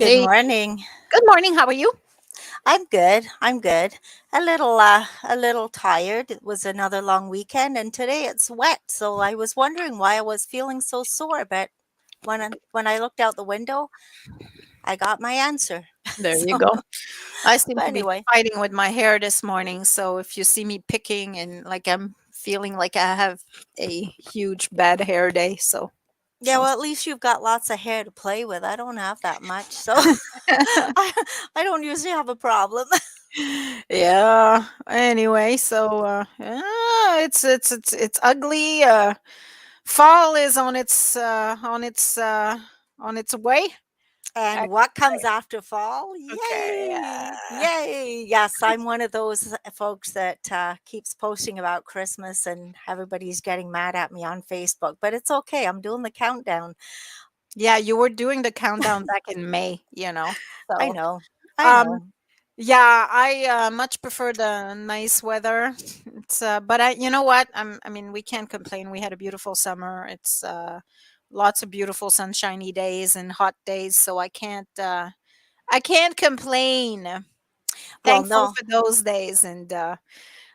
Good Hey, morning. good morning. How are you? I'm good. I'm good. A little tired. It was another long weekend, and today it's wet. So I was wondering why I was feeling so sore. But when I looked out the window, I got my answer. There you So, go. I seem but to be anyway, fighting with my hair this morning. So if you see me picking and like I'm feeling like I have a huge bad hair day. yeah. So Well, at least you've got lots of hair to play with. I don't have that much, so I, I don't usually have a problem. yeah. Anyway, it's ugly. Fall is on its way. And Ac- what comes after fall? Okay. Yay! Yay! Yes, I'm one of those folks that keeps posting about Christmas, and everybody's getting mad at me on Facebook. But it's okay. I'm doing the countdown. Yeah, you were doing the countdown back in May. I So know. I um know. yeah, I much prefer the nice weather. But you know what? I mean, we can't complain. We had a beautiful summer. It's lots of beautiful sunshiny days and hot days, so I can't complain. Well, Thankful no. for those days. And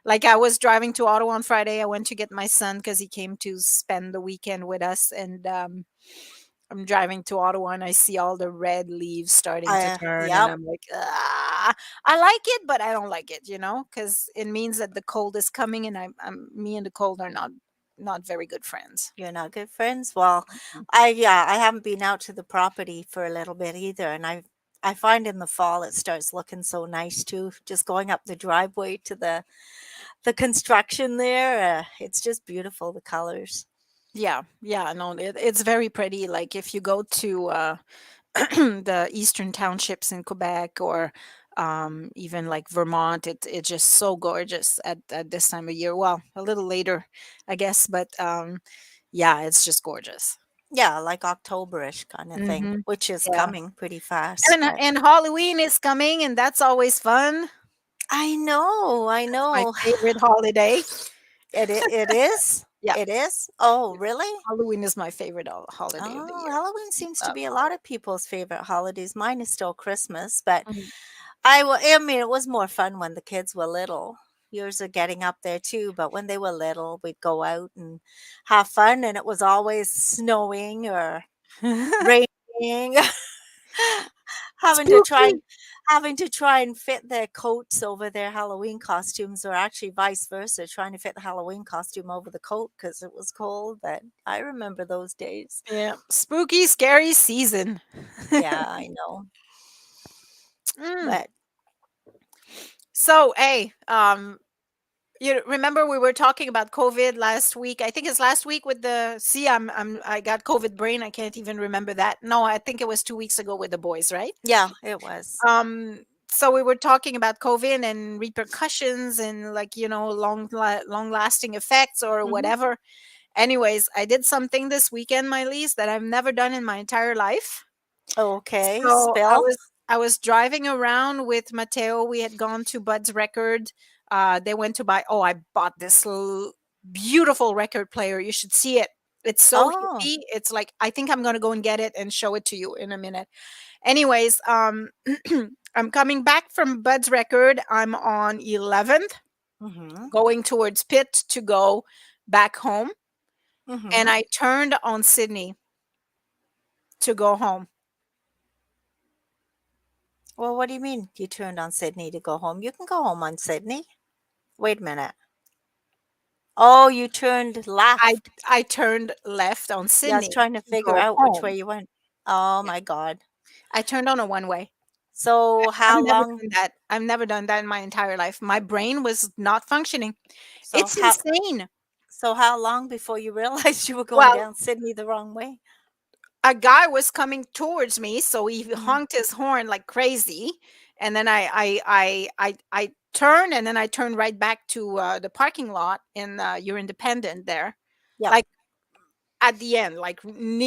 like I was driving to Ottawa on Friday. I went to get my son because he came to spend the weekend with us, and I'm driving to Ottawa and I see all the red leaves starting to turn, and Yep. I'm like, I like it, but I don't like it, because it means that the cold is coming, and me and the cold are not very good friends. You're not good friends. Well, Mm. I haven't been out to the property for a little bit either, and I find in the fall it starts looking so nice too. Just going up the driveway to the construction there, it's just beautiful, the colors. Yeah, yeah, no, it's very pretty. Like if you go to the eastern townships in Quebec or even like Vermont, it's just so gorgeous at this time of year. Well, a little later, I guess, but yeah, it's just gorgeous. Yeah, like Octoberish kind of thing, Hmm. which is Yeah, coming pretty fast, and but and Halloween is coming, and that's always fun. I know, I That's my know. favorite holiday. It is? Yeah, It is? Oh, really? Halloween is my favorite holiday of the Oh, year. Halloween seems to Love be a lot Halloween. of people's favorite holidays. Mine is still Christmas, but Mhm. I mean, it was more fun when the kids were little. Yours are getting up there too, but when they were little, we'd go out and have fun, and it was always snowing or raining. Having to try Spooky. and having to try and fit their coats over their Halloween costumes, or actually vice versa, trying to fit the Halloween costume over the coat because it was cold, but I remember those days. Yeah, spooky, scary season. Yeah, I know, Mm. but So, hey, you remember we were talking about COVID last week? I think it's last week with the. See, I got COVID brain. I can't even remember that. No, I think it was 2 weeks ago with the boys, right? yeah, it was. So we were talking about COVID and repercussions and like long lasting effects or Mhm. whatever. Anyways, I did something this weekend, my lease, that I've never done in my entire life. Okay, So spill. I was driving around with Mateo. We had gone to Bud's Record. They went to buy. Oh, I bought this beautiful record player. You should see it. It's so Oh, hippie. It's like I think I'm gonna go and get it and show it to you in a minute. Anyways, I'm coming back from Bud's Record. I'm on 11th, mhm, going towards Pitt to go back home, and mhm. I turned on Sydney to go home. Well, what do you mean you turned on Sydney to go home? You can go home on Sydney. Wait a minute. Oh, you turned I left. I turned left on Yeah, I was Sydney trying to to figure go out which way home. you went. Oh Yeah. my god. I turned on a one way. So I've how never long done that. I've never done that in my entire life. My brain was not functioning. so It's how insane. so how long before you realized you were going Well, down Sydney the wrong way? a guy was coming towards me, so he Mhm. honked his horn like crazy, and then I turned, and then I turned right back to the parking lot in your Independent there, Yep. like at the end, like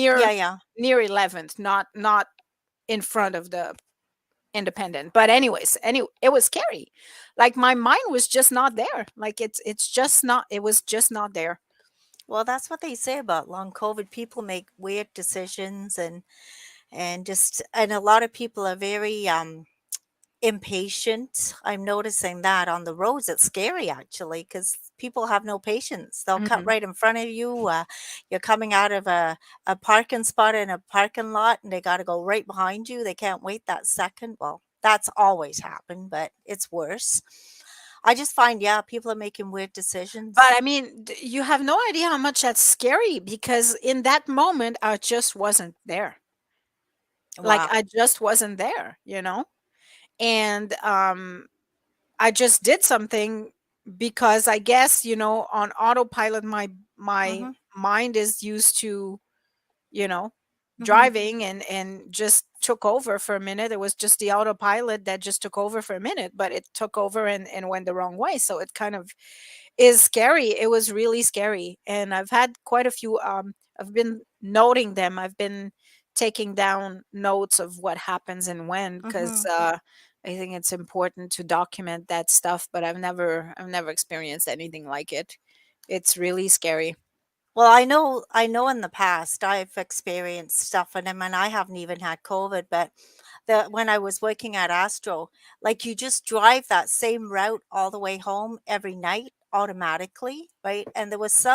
Yeah, yeah. near 11th, not in front of the Independent. But anyways, it was scary. Like my mind was just not there. Like it's just not. It was just not there. Well, that's what they say about long COVID. People make weird decisions, and and just and a lot of people are very impatient. I'm noticing that on the roads. It's scary actually because people have no patience. They'll cut Mhm. right in front of you. You're coming out of a parking spot in a parking lot and they got to go right behind you. They can't wait that second. Well, that's always happened, but it's worse. I just find, yeah, people are making weird But decisions. I mean, you have no idea how much that's scary because in that moment, I just wasn't there. Like, Wow. I just wasn't there, you know? And I just did something because I guess, on autopilot, my Mm-hmm. mind is used to, you know, Mm-hmm. driving and just took over for a minute. It was just the autopilot that just took over for a minute, but it took over and went the wrong way. So it kind of is scary. It was really scary. And I've had quite a few I've been noting them. I've been taking down notes of what happens and when because Mm-hmm. I think it's important to document that stuff, but I've never experienced anything like it. It's really scary. Well, I know in the past I've experienced stuff, and I mean, I haven't even had COVID, but when I was working at Astro, like you just drive that same route all the way home every night automatically, right? And there was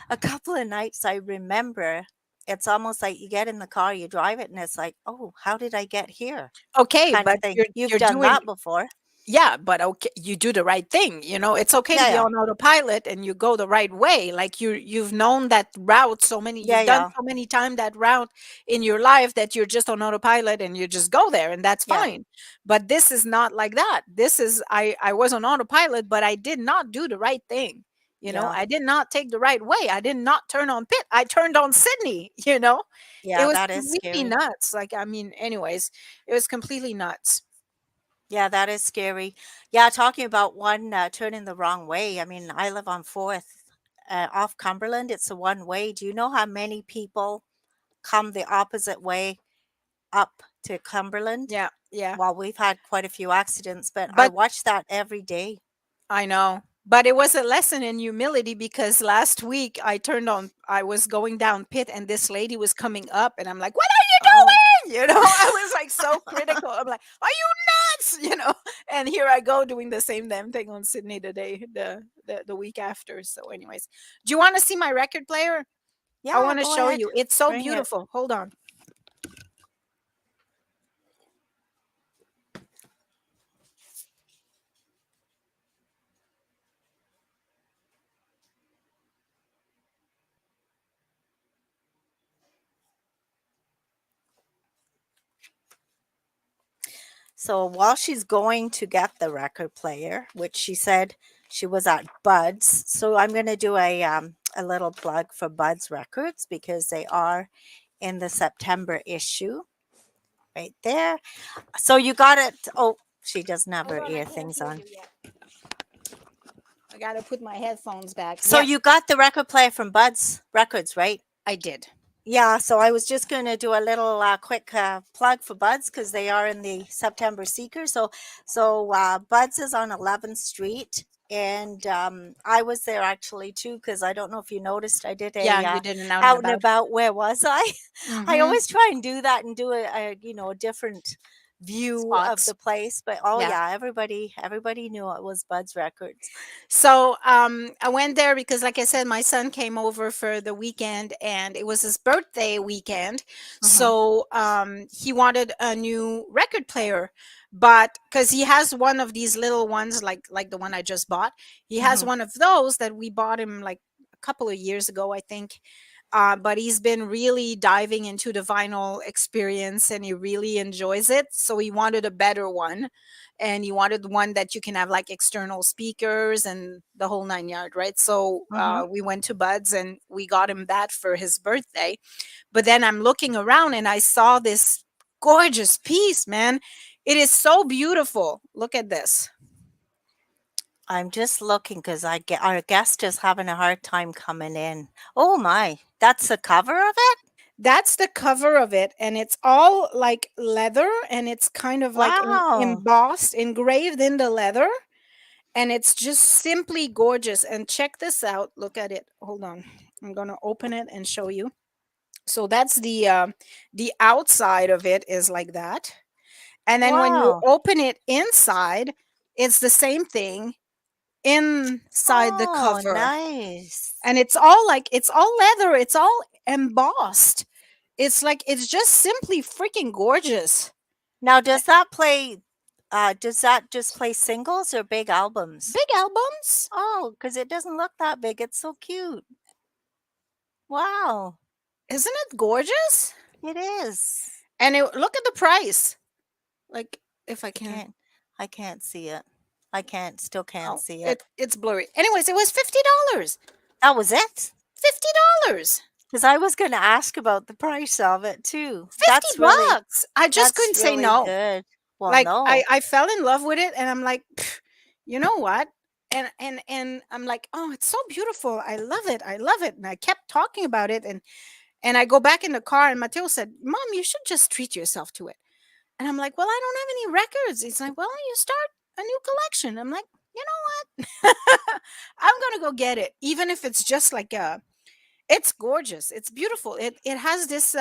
a couple of nights I remember, it's almost like you get in the car, you drive it, and it's like, oh, how did I get here? Okay, Kind of but thing. You've you're done doing that before. yeah, but okay, you do the right thing. It's okay to Yeah, be yeah. on autopilot and you go the right way. Like you've known that route Yeah, you've done yeah. so many times that route in your life that you're just on autopilot and you just go there and that's Yeah. fine. But this is not like that. This is I was on autopilot, but I did not do the right thing. Yeah. I did not take the right way. I did not turn on pit. I turned on Sydney. It Yeah, was that is completely scary. nuts. Like I mean, anyways, it was completely nuts. Yeah, that is scary. Yeah, talking about one turning the wrong way. I mean, I live on 4th off Cumberland. It's a one way. Do you know how many people come the opposite way up to Cumberland? Yeah, yeah. Well, we've had quite a few accidents, but I But watch that every day. I know. But it was a lesson in humility because last week I was going down pit and this lady was coming up and I'm like, what are Oh, you doing? I was like so critical. I'm like, are you nuts? And here I go doing the same damn thing on Sydney the week after. So, anyways, do you want to see my record player? I yeah, want to go show ahead. you. It's so Bring it. beautiful. Hold on. So while she's going to get the record player, which she said she was at Bud's, so I'm going to do a little plug for Bud's Records because they are in the September issue right there. So you got it. Oh, she doesn't have Hold her on, I ear can't things hear on. you yet. I gotta put my headphones back. So Yes, you got the record player from Bud's Records, right? I did. Yeah, so I was just going to do a little quick plug for Buds because they are in the September Seeker. So Buds is on 11th Street, and I was there actually too because I don't know if you noticed I did Yeah, a you did an out and out and about. about. Where was I? I Mm-hmm. always try and do that and do a different view of Spots. the place. But oh Yeah. yeah, everybody knew it was Buds Records. So I went there because, like I said, my son came over for the weekend and it was his birthday weekend. Mm-hmm, So he wanted a new record player, but because he has one of these little ones, like the one I just bought, he has mm-hmm, one of those that we bought him like a couple of years ago, I think. But he's been really diving into the vinyl experience and he really enjoys it. So he wanted a better one and he wanted one that you can have like external speakers and the whole nine yard, right? So mm-hmm. we went to Bud's and we got him that for his birthday. But then I'm looking around and I saw this gorgeous piece, man. It is so beautiful. Look at this. I'm just looking because I get our guest is having a hard time coming in. Oh my, that's the cover of it? That's the cover of it, and it's all like leather, and it's kind of like Wow. embossed, engraved in the leather, and it's just simply gorgeous. And check this out. Look at it. Hold on. I'm going to open it and show you. So that's the outside of it is like that. And then when you Wow. open it inside, it's the same thing inside the Oh, cover. nice. And it's all like it's all leather, it's all embossed. It's like it's just simply freaking gorgeous. Now, does that just play singles or big albums? Big albums, Oh, because it doesn't look that big. It's so cute. Wow. isn't it gorgeous? It is. And look at the price. Like if I I can, can't I can't see it. Still can't oh, see it. it's blurry. Anyways, it was $50. That was it? $50. Because I was gonna ask about the price of it too. 50 bucks. I just That's couldn't say really no. good. Well, Like no. I fell in love with it and I'm like, "Pff, you know what?" And I'm like, "Oh, it's so beautiful. I love it. I love it." And I kept talking about it and I go back in the car and Mateo said, "Mom, you should just treat yourself to it." And I'm like, "Well, I don't have any records." He's like, "Well, you start a new collection." I'm like, "You know what? I'm going to go get it even if it's just like a it's gorgeous. It's beautiful. It has this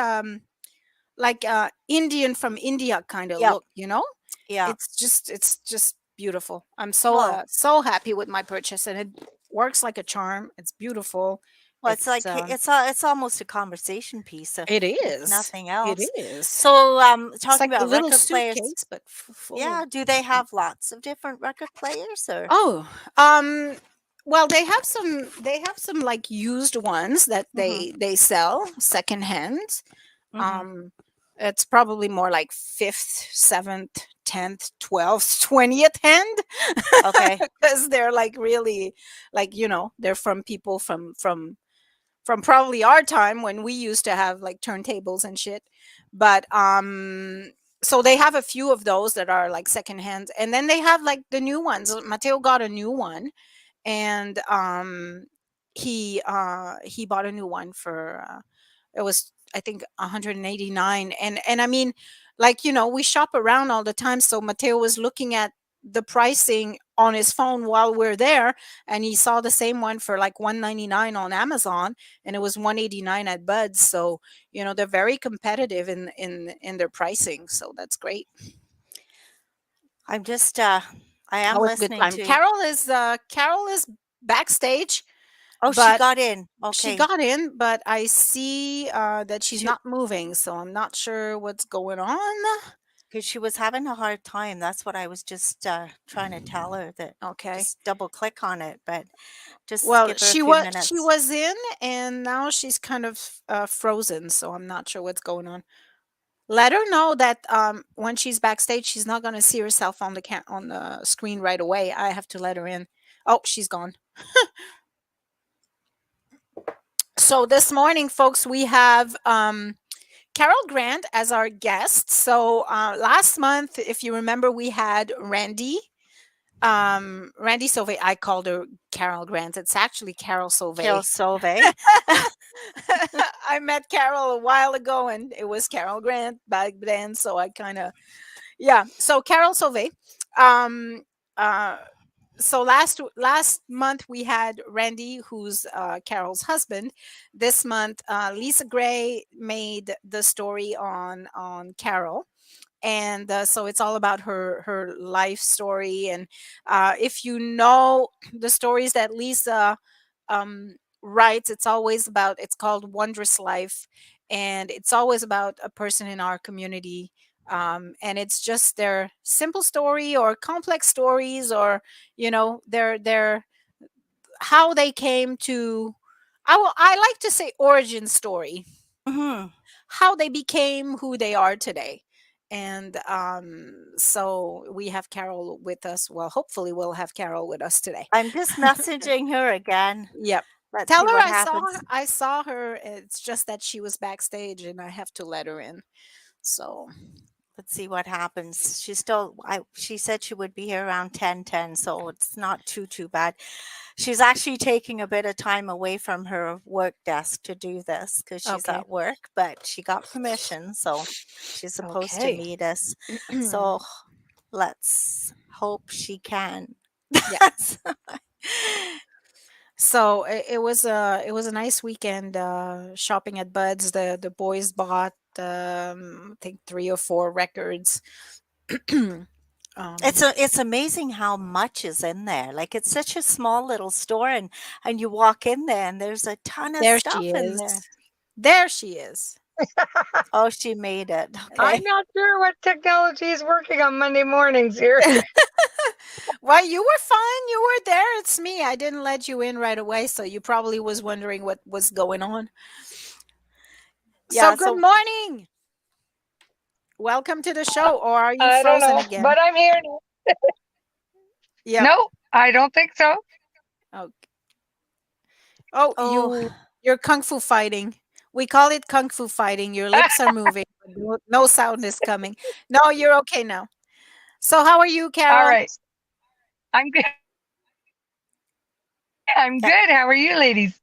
like Indian from India kind of Yep. look, you know? Yeah. It's just beautiful. I'm Well so happy with my purchase and it works like a charm. It's beautiful. well, it's like it's almost a conversation piece It if is. nothing It else. is. So, It's talking like a about little record players, suitcase but full of yeah, do they have lots of different record players or Oh, um well they have some like used ones that Mhm. they sell secondhand. Mhm. Um, it's probably more like fifth, seventh, 10th, 12th, 20th hand Okay. because they're like really like they're from people from probably our time when we used to have like turntables and shit. But so they have a few of those that are like secondhand and then they have like the new ones. Mateo got a new one and he bought a new one for it was I think 189 and I mean like we shop around all the time so Mateo was looking at the pricing on his phone while we're there and he saw the same one for like 199 on Amazon and it was 189 at Buds so they're very competitive in their pricing so that's great. I'm just I That am was a good listening time. to Carol is backstage. Oh, she But got in. she Okay. got in, but I see that she's She not moving, so I'm not sure what's going on. Because she was having a hard time. That's what I was just trying to tell her that Okay. just double click on it, but just Well, give her a she few was she minutes. was in, and now she's kind of frozen, so I'm not sure what's going on. Let her know that when she's backstage, she's not gonna see herself on the screen right away. I have to let her in. Oh, she's gone. So this morning, folks, we have Carol Grant as our guest. So last month, if you remember, we had Randy Sauvé. I called her Carol Grant. It's actually Carol Carol Sauvé. Sauvé. I met Carol a while ago, and it was Carol Grant back then. So I kind of yeah. So Carol Sauvé. Um, uh, so last month we had Randy, who's Carol's husband. This month, Lisa Gray made the story on Carol, and so it's all about her life story. And if you know the stories that Lisa writes, it's called Wondrous Life, and it's always about a person in our community. And it's just their simple story or complex stories or their how they came to I like to say origin story, Mhm. how they became who they are today. And so we have Carol with us. Well, hopefully we'll have Carol with us today. I'm just messaging her again. Yep. Let's Tell see her what I saw her. happens. I saw her. It's just that she was backstage and I have to let her in. So, Let's see what happens. She said she would be here around 10:10, so it's not too bad. She's actually taking a bit of time away from her work desk to do this because she's okay. at work, but she got permission, so she's supposed to Okay. meet us. So let's hope she can. Yeah. That's So it was a nice weekend shopping at Bud's. The boys bought I think 3 or 4 records. um, It's amazing how much is in there. Like, it's such a small little store, and you walk in there, and there's a ton of there she stuff in is. there. There she is. Oh, she made it. I'm Okay. not sure what technology is working on Monday mornings here. Well, you were fine. You were there. It's me. I didn't let you in right away, so you probably was wondering what was going on. So Yeah, good so morning. Welcome to the show. Or are you I don't frozen know, again? but I'm here now. Yep. No, I don't think so. Oh, oh, oh, you're kung fu fighting. We call it kung fu fighting. Your lips are moving, but no sound is coming. No, you're okay now. So how are you, All Carol? right. I'm good. I'm yeah, good. How are you, ladies?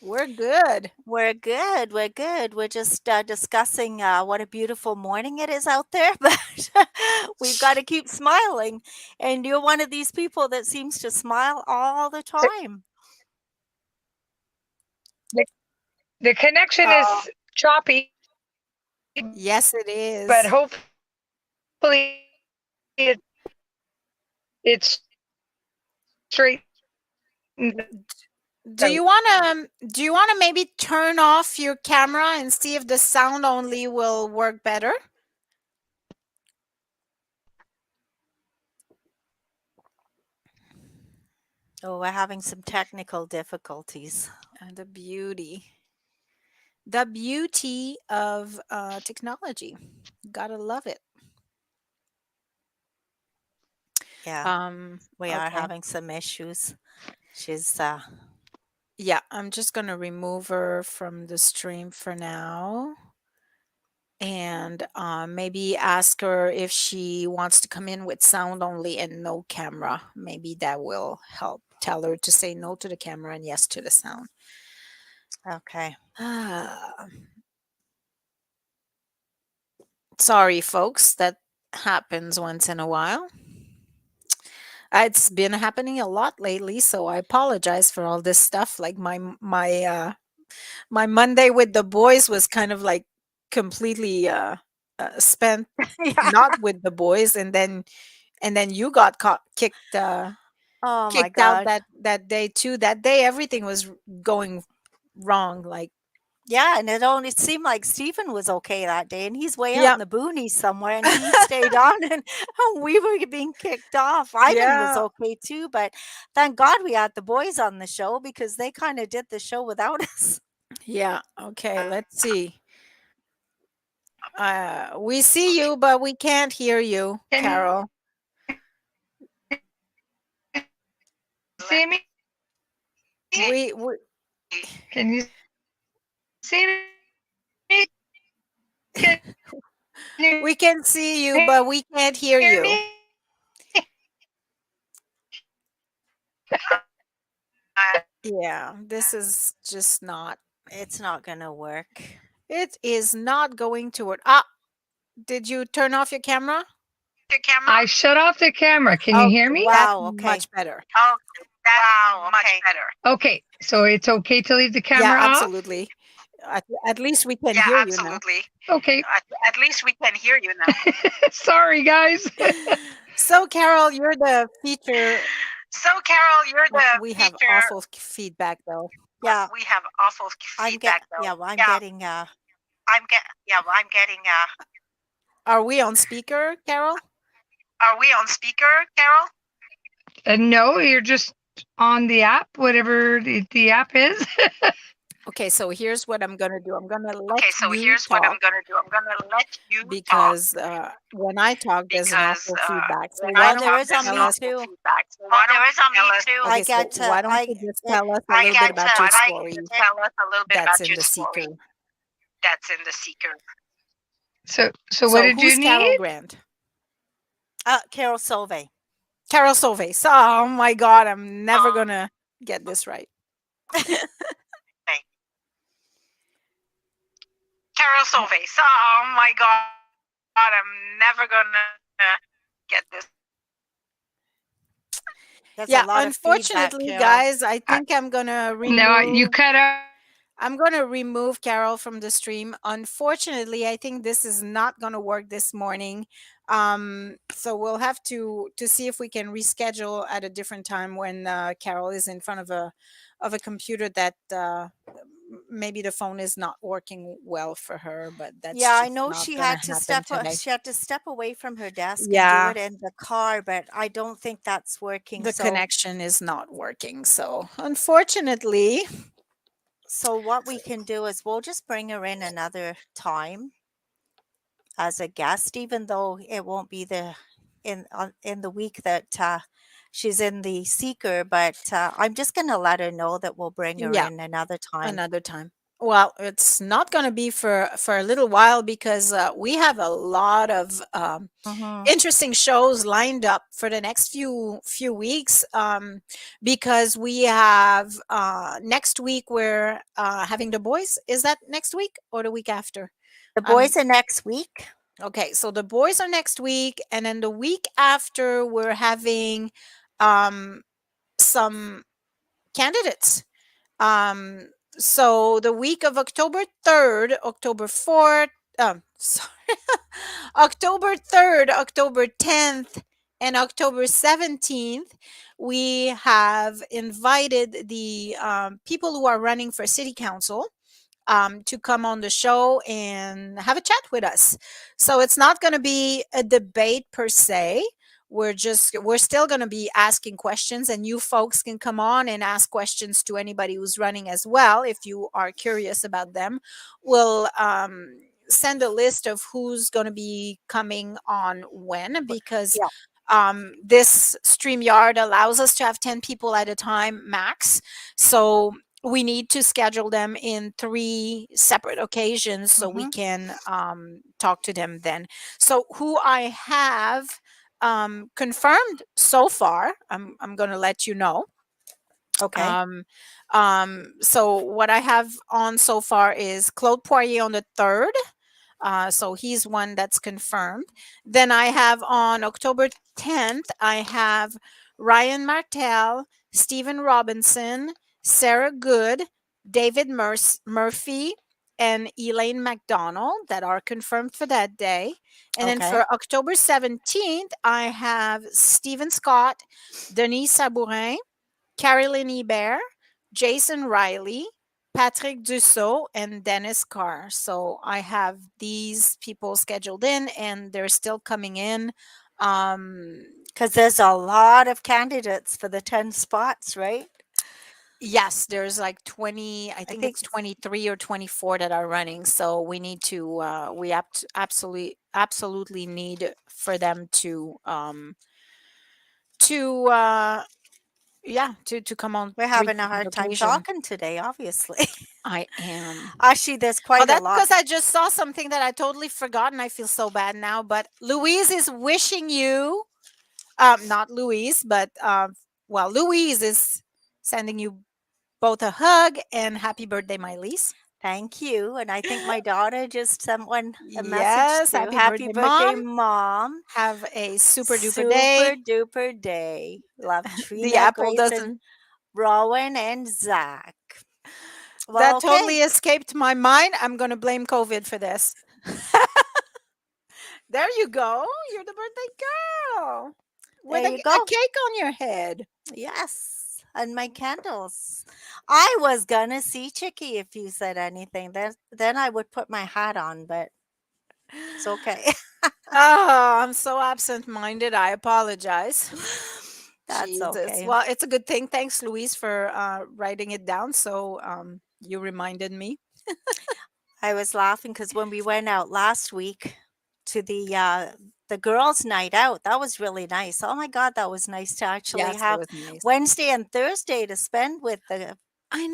We're good. we're good, we're good. We're just, discussing, what a beautiful morning it is out there, but we've gotta keep smiling, and you're one of these people that seems to smile all the The, time. the, the connection is Oh, choppy, yes, it but is. hopefully it straightens Do out. you wanna maybe turn off your camera and see if the sound only will work better? Oh, we're having some technical difficulties. The beauty of technology. Gotta love it. Yeah, Um, we are okay. having some issues. She's, Yeah, I'm just gonna remove her from the stream for now and maybe ask her if she wants to come in with sound only and no camera. Maybe that will help. Tell her to say no to the camera and yes to the sound. okay. Ah, sorry, folks. That happens once in a while. It's been happening a lot lately, so I apologize for all this stuff. Like my Monday with the boys was kind of like completely spent Yeah. not with the boys, and then you got Oh my kicked out god. that day too. That day everything was going wrong. Like Yeah, and it only seemed like Stephen was okay that day, and he's way out yeah, in the boonies somewhere, and he stayed on, and we were being kicked off. Ivan was yeah, okay too, but thank God we had the boys on the show because they kinda did the show without us. yeah. Okay, let's see. We see you, but we can't hear you, Can Carol. you see me? We Can you see me? Can you we can see you, but we can't hear hear you. me? Yeah, this is just not. It's not gonna work. It is not going to work. Ah, did you turn off your camera? I shut off the camera. Can you hear Okay, me? that's Wow, okay. much better. Okay, so it's okay to leave the Yeah, camera off? absolutely. At least we can hear you now. Okay. Sorry, guys. So, Carol, you're the feature. We have awful feedback though. Yeah. I'm getting, Are we on speaker, Carol? No, you're just on the app, whatever the app is. Okay, so here's what I'm gonna do. I'm gonna let you talk because when I talk, there's an awful feedback. So why oh, don't there you is on tell me us? too. I Okay, so get, why don't you just tell us a little bit about your story that's in the seeker? So what So did you who's Carol need? Grant? Carol Solvay. Carol Solvay. So, oh my God, I'm never gonna get this right. There's a Yeah, lot of feedback, unfortunately, Carol. guys, I I, think I'm gonna no, you remove cut out. I'm going to remove Carol from the stream. Unfortunately, I think this is not going to work this morning. So we'll have to see if we can reschedule at a different time when Carol is in front of a computer that maybe the phone is not working well for her, but that's Yeah, I just know not going to happen today. she had to step away from her desk and do Yeah, it in the car, but I don't think that's working. the So connection is not working. So unfortunately, what we can do is we'll just bring her in another time as a guest, even though it won't be in the week that she's in the seeker. But I'm just going to let her know that we'll bring her yeah, in another time. another time. Well, it's not going to be for a little while because we have a lot of Hmm. interesting shows lined up for the next few weeks. Because we have next week we're having the boys. Is that next week or the week after? The Um, boys are next week. okay, so the boys are next week, and then the week after we're having um, some candidates. um, so the week of October 3rd, October 4th, sorry, October 3rd, October 10th, and October 17th, we have invited the people who are running for city council to come on the show and have a chat with us. So it's not going to be a debate per se. We're still going to be asking questions, and you folks can come on and ask questions to anybody who's running as well if you are curious about them. We'll send a list of who's going to be coming on when, because Yeah. this StreamYard allows us to have 10 people at a time max. So we need to schedule them in three separate occasions so we Hmm. can talk to them then. So who I have confirmed so far, I'm going to let you know. Okay. um, so what I have on so far is Claude Poirier on the 3rd. So he's one that's confirmed. Then I have on October 10th, I have Ryan Martel, Stephen Robinson, Sarah Good, David Murphy, and Elaine McDonald that are confirmed for that day. And then Okay. for October 17th, I have Stephen Scott, Denise Sabourin, Carolyn Ebert, Jason Riley, Patrick Dussault, and Dennis Carr. So I have these people scheduled in and they're still coming in. Um, Because there's a lot of candidates for the 10 spots, right? yes, there's like 20, I I think think it's 23 or 24 that are running. So we need to, absolutely need for them to, yeah, to come on we're three having a different hard time occasions. talking today, obviously. I am. Actually, there's Oh, quite a that's lot. because I just saw something that I totally forgot, and I feel so bad now. But Louise is wishing you, not Louise, but well, Louise is sending you both a hug and happy birthday, Mai-Liis. Thank you. And I think my daughter just sent one a message Yes, too. happy Happy birthday, birthday, mom. mom. Have a super duper day. Super duper day. Love The Trina, apple Grace, and doesn't. Rowan and Zach. Well, That okay. totally escaped my mind. I'm gonna blame COVID for this. There you go. You're the birthday girl There with you a go. cake on your head. Yes. And my candles. I was gonna see Chicky if you said anything. Then I would put my hat on, but it's okay. Oh, I'm so absent-minded. I apologize. That's Jesus. okay. Well, it's a good thing. Thanks, Louise, for writing it down. So you reminded me. I was laughing because when we went out last week to the girls' night out, that was really nice. Oh my God, that was nice to actually Yes, it have was nice. Wednesday and Thursday to spend I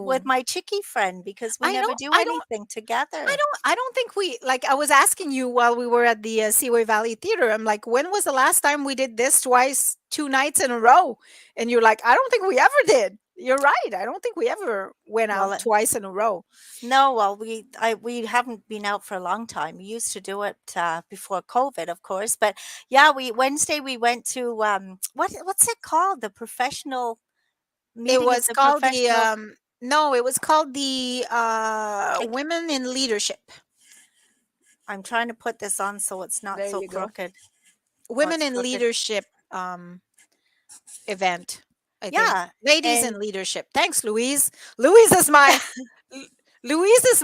with know. my Chicky friend because we I know. never do anything together. I don't think we like. I was asking you while we were at the Seaway Valley Theater. I'm like, when was the last time we did this twice, 2 nights in a row? And you're like, I don't think we ever did. You're right. I don't think we ever went Well, out twice in a row. no, well, we haven't been out for a long time. We used to do it before COVID, of course, but yeah, we Wednesday we went to what's it called? The professional It meeting of was the called the professional. no, it was called the I, Women in Leadership. I'm trying to put this on so it's not There so you go. crooked. Oh, Women it's in crooked. Leadership event, I think. Yeah, Ladies in and Leadership. Thanks, Louise. Louise is my L- Louise is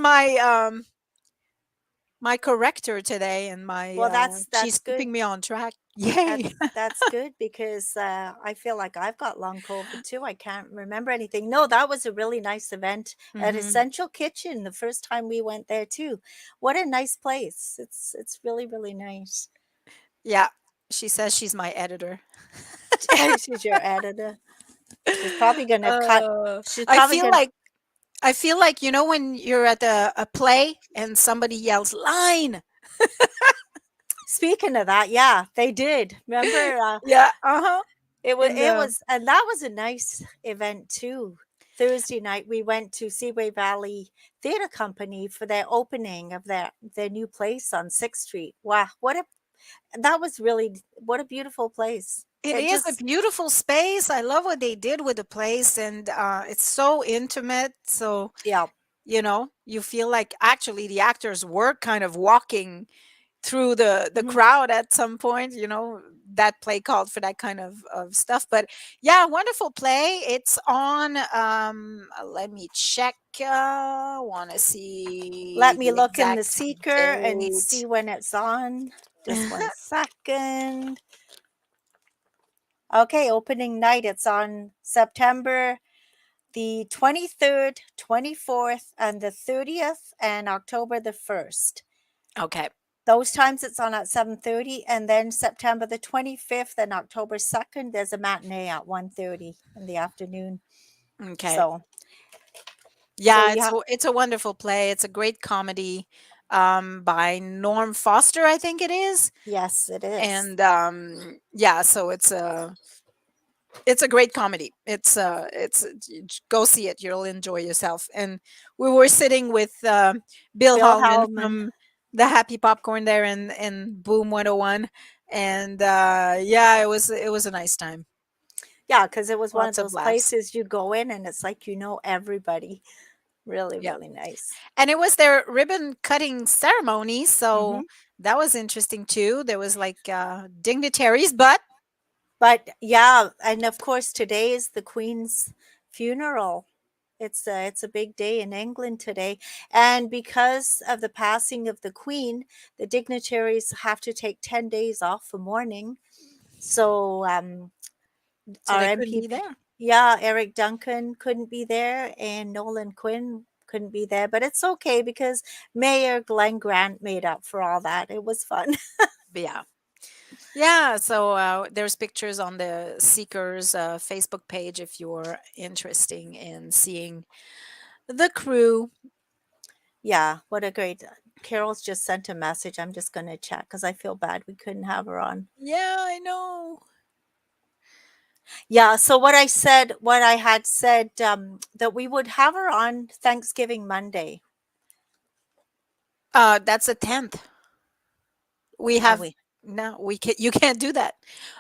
my corrector today, and my well, that's she's good. keeping me on track. Yay. That's good because I feel like I've got long COVID too. I can't remember anything. No, that was a really nice event at Hmm. Essential Kitchen. The first time we went there too. What a nice place! It's really really nice. Yeah. She says she's my editor. She's your editor. She's probably gonna cut. Uh, She's I probably feel gonna. like I feel like when you're at a play and somebody yells line. Speaking of that, yeah, they did. Remember, Yeah, uh-huh. In it the was, and that was a nice event too. Thursday night, we went to Seaway Valley Theatre Company for their opening of their new place on 6th Street. Wow, that was really what a beautiful place. It It is a just beautiful space. I love what they did with the place, and it's so intimate. So, yeah. you feel like actually the actors were kind of walking through the Mhm. crowd at some point. That play called for that kind of stuff. But yeah, wonderful play. It's on. Let me check. Want to Let see me the look in the exact seeker and see date. when it's on. Just one second. Okay, opening night. It's on September the 23rd, 24th, and the 30th, and October the 1st. Okay. Those times it's on at 7:30, and then September the 25th and October 2nd, there's a matinee at 1:30 in the afternoon. Okay. So, so Yeah, yeah, it's a wonderful play. It's a great comedy by Norm Foster, I think it is. yes, it is. And yeah, so it's a great comedy. Go see it. You'll enjoy yourself. And we were sitting with Bill Bill Hallman Hellman. from the Happy Popcorn there and Boom 101. And yeah, it was a nice time. Yeah, because it was one of Lots of those laughs. places you go in and it's like everybody. Really, Yeah. really nice. And it was their ribbon cutting ceremony, Hmm. so that was interesting too. There was like dignitaries, but But yeah, and of course today is the Queen's funeral. It's a big day in England today, and because of the passing of the Queen, the dignitaries have to take 10 days off for mourning. So so our they couldn't be MPP, there. yeah, Eric Duncan couldn't be there, and Nolan Quinn couldn't be there, but it's okay because Mayor Glenn Grant made up for all that. It was fun. But yeah. Yeah, so there's pictures on the Seekers Facebook page if you're interested in seeing the crew. Yeah, what a great. Carol's just sent a message. I'm just going to check because I feel bad we couldn't have her on. Yeah, I know. Yeah, so what I had said, that we would have her on Thanksgiving Monday. That's the 10th. We Are have we? no, we can you can't do that.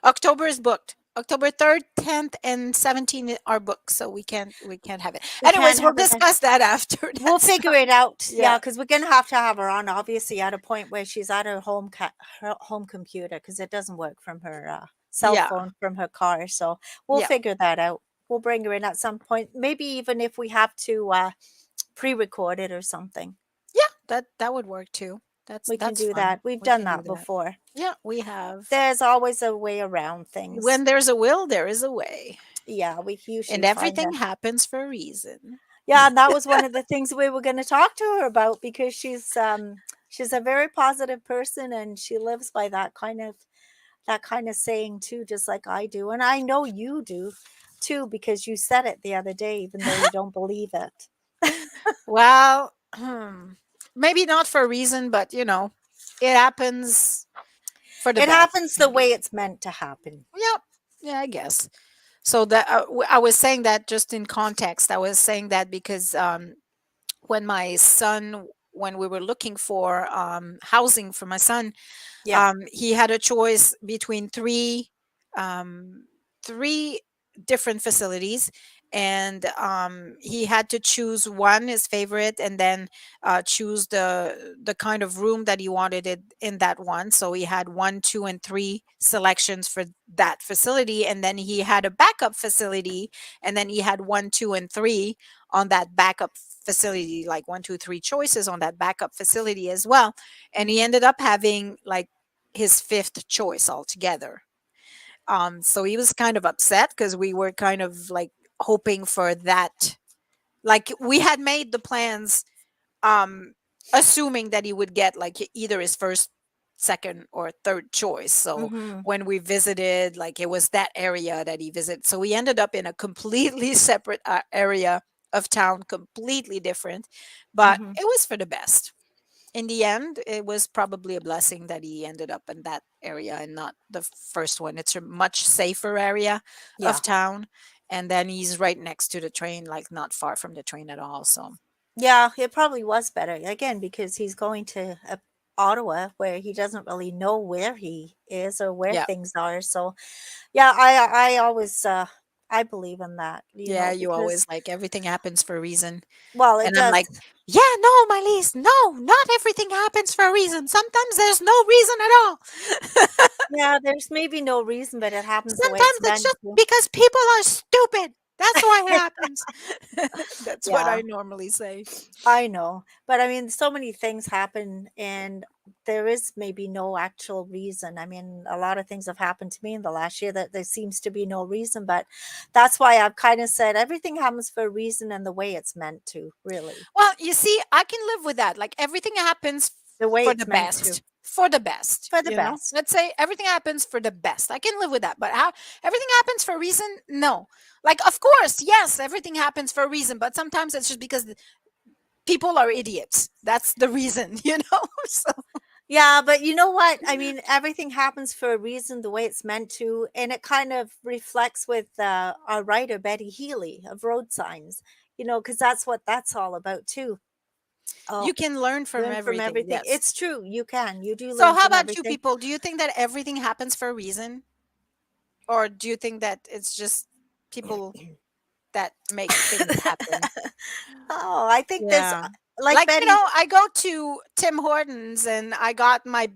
October is booked. October 3rd, 10th, and 17th are booked, so we can't have it. We can't Anyways, we'll have her then. discuss that after. We'll That's figure it out. yeah. Yeah, because we're gonna have to have her on, obviously, at a point where she's at her home computer because it doesn't work from her cell Yeah. phone from her car. So we'll Yeah. figure that out. We'll bring her in at some point. Maybe even if we have to pre-record it or something, Yeah, that would work too. That's we can that's do fine. that. We've We done can do that that. before. Yeah, we have. There's always a way around things. When there's a will, there is a way. Yeah, we And usually find everything that. happens for a reason. Yeah, and that was one of the things we were going to talk to her about because she's a very positive person and she lives by that kind of saying too, just like I do. And I know you do too, because you said it the other day, even though you don't believe it. Well, maybe not for a reason, but it happens for the It best, happens the maybe. way it's meant to happen. Yep. Yeah, I guess. So that I was saying that just in context. I was saying that because when my son, when we were looking for housing for my son, Yeah. he had a choice between um, three different facilities, and he had to choose one, his favorite, and then choose the kind of room that he wanted it in that one. So he had one, two, and three selections for that facility, and then he had a backup facility, and then he had one, two, and three on that backup facility, like one, two, three choices on that backup facility as well. And he Mhm. ended up having like his fifth choice altogether. So he was kind of upset because we were kind of like hoping for that. Like we had made the plans, um, assuming that he would get like either his first, second, or third choice. So Mhm. when we visited, like it was that area that he visited. So we ended up in a completely separate area of town, completely different, but Mhm. it was for the best. In the end, it was probably a blessing that he ended up in that area and not the first one. It's a much safer area Yeah. of town. And then he's right next to the train, like not far from the train at all. So, Yeah, it probably was better again because he's going to Ottawa where he doesn't really know where he is or where yeah. things are. So, yeah, I always I believe in that, Yeah, you because always like everything happens for a reason. well, it And I'm does. like, yeah, no, Mai-Liis, no, not everything happens for a reason. Sometimes there's no reason at all. Yeah, there's maybe no reason, but it happens the way it's Sometimes it's meant just to. because people are stupid. That's why it happens. That's what Yeah. I normally say. I know, but I mean, so many things happen, and there is maybe no actual reason. I mean, a lot of things have happened to me in the last year that there seems to be no reason, but that's why I've kind of said everything happens for a reason and the way it's meant to, really. Well, you see, I can live with that. Like everything happens The way for the it's meant to, best. For the best, for the you know? best. Let's say everything happens for the best. I can live with that. But how everything happens for a reason? No. Like of course, yes, everything happens for a reason, but sometimes it's just because people are idiots. That's the reason, you know? So Yeah, but you know what? I mean, everything happens for a reason, the way it's meant to, and it kind of reflects with our writer Betty Healy of Road Signs, because that's what that's all about too. Oh, you can learn from learn from everything. everything. Yes. It's true. You can. You do So learn how from about you everything. people? Do you think that everything happens for a reason? Or do you think that it's just people that make things happen? Oh, I think there's Yeah. like Like, Betty. I go to Tim Hortons and I got my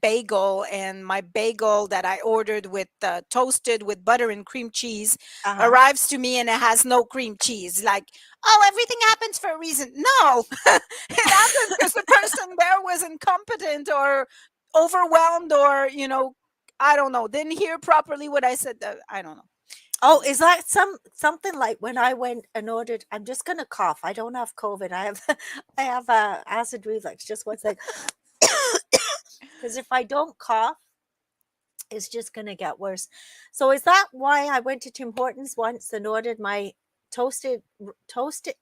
bagel, and my bagel that I ordered with toasted with butter and cream cheese Uh-huh. arrives to me and it has no cream cheese. Like, oh, everything happens for a reason. No, it happened because the person there was incompetent or overwhelmed or, I don't know, didn't hear properly what I said. I don't know. Oh, is Anyways. that something like when I went and ordered? I'm just gonna cough. I don't have COVID. I have I have acid reflux. Just one sec. Because if I don't cough, it's just gonna get worse. So is that why I went to Tim Hortons once and ordered my toasted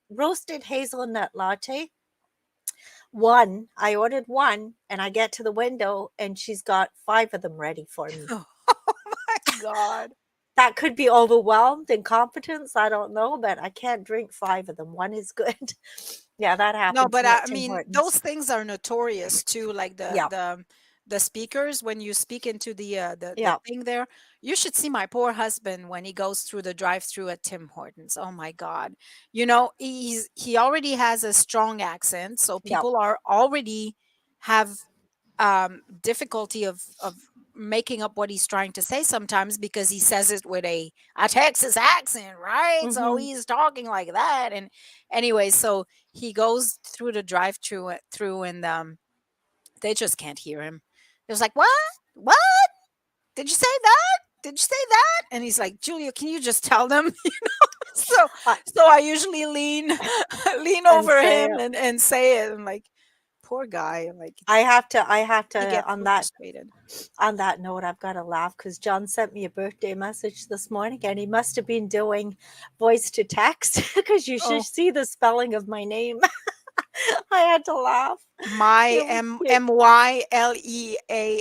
roasted hazelnut latte? One, I ordered one, and I get to the window, and she's got five of them ready for me. Oh my God. That could be overwhelmed, incompetence, I don't know, but I can't drink five of them. One is good. Yeah, that No, happened to but me at I Tim mean, those Hortons. things are notorious too. Like Yeah, the speakers when you speak into the yeah, thing there. You should see my poor husband when he goes through the drive-through at Tim Hortons. Oh my God. He already has a strong accent, so yeah. people are already have difficulty of making up what he's trying to say sometimes because he says it with a Texas accent, right? So Mhm. he's talking like that. And anyway, so he goes through the drive through and they just can't hear him. It was like, what? What? Did you say that? Did you say that? And he's like, Julia, can you just tell them? so I so I usually lean lean and over say him and say it. I'm like, poor guy. I'm like, I have to he gets on so that frustrated. on that note, I've got to laugh because John sent me a birthday message this morning, and he must have been doing voice to text because you should Oh, see the spelling of my name. I had to laugh. My It was cute.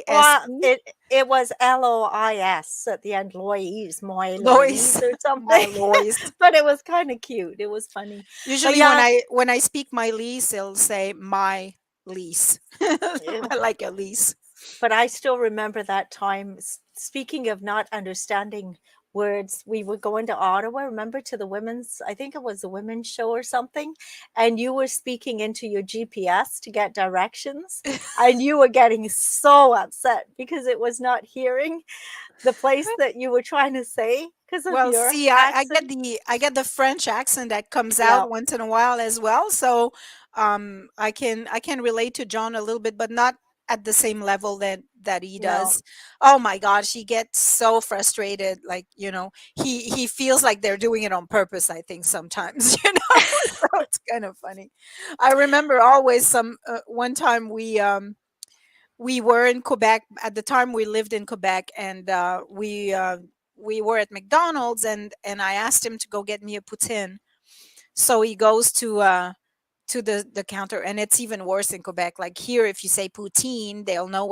Well, Myilease. it was Lois at the end, Lois, Moy-Liis Lois. or something. My Lois. But it was kinda cute. It was funny. But Usually when yeah, I speak my lease, it'll say my lease. eh, Like a lease. but I still remember that time. Speaking of not understanding words, we would go into Ottawa, remember, to the women's, I think it was the women's show or something, and you were speaking into your GPS to get directions, and you were getting so upset because it was not hearing the place that you were trying to say because of Well, your see, accent. I get the French accent that comes Yeah, out once in a while as well. So I can relate to John a little bit, but not at the same level that he no. does. Oh my gosh, he gets so frustrated. Like, he feels like they're doing it on purpose, I think sometimes, so it's kind of funny. I remember always one time we were in Quebec at the time. We lived in Quebec, and we were at McDonald's, and I asked him to go get me a poutine. So he goes to the counter, and it's even worse in Quebec. Like here, if you say poutine, they'll know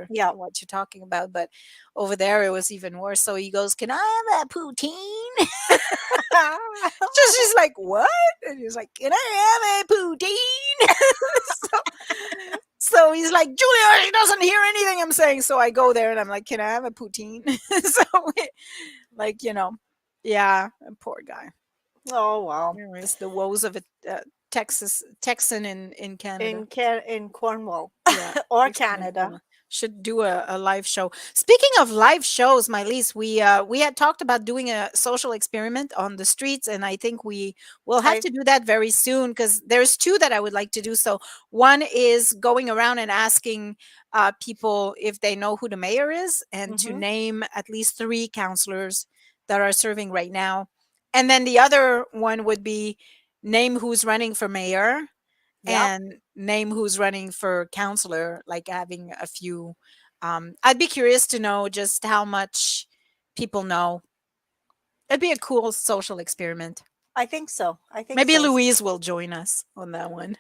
Yeah. what you're talking about. But over there, it was even worse. So he goes, "Can I have a poutine?" Just she's like, "What?" And he's like, "Can I have a poutine?" so so he's like, "Julia, he doesn't hear anything I'm saying." So I go there and I'm like, "Can I have a poutine?" so like, yeah, poor guy. Oh, well. Anyways, the woes of a Texan in Canada. In Cornwall Yeah, or Texan in Canada. Canada. Should do a live show. Speaking of live shows, my lease, we had talked about doing a social experiment on the streets, and I think we will have I to do that very soon because there's two that I would like to do. So one is going around and asking people if they know who the mayor is, and to mhm. name at least three counselors that are serving right now. And then the other one would be name who's running for mayor Yep. and name who's running for counselor, like having a few. I'd be curious to know just how much people know. It'd be a cool social experiment. I think so. I think Maybe so. Louise will join us on that one.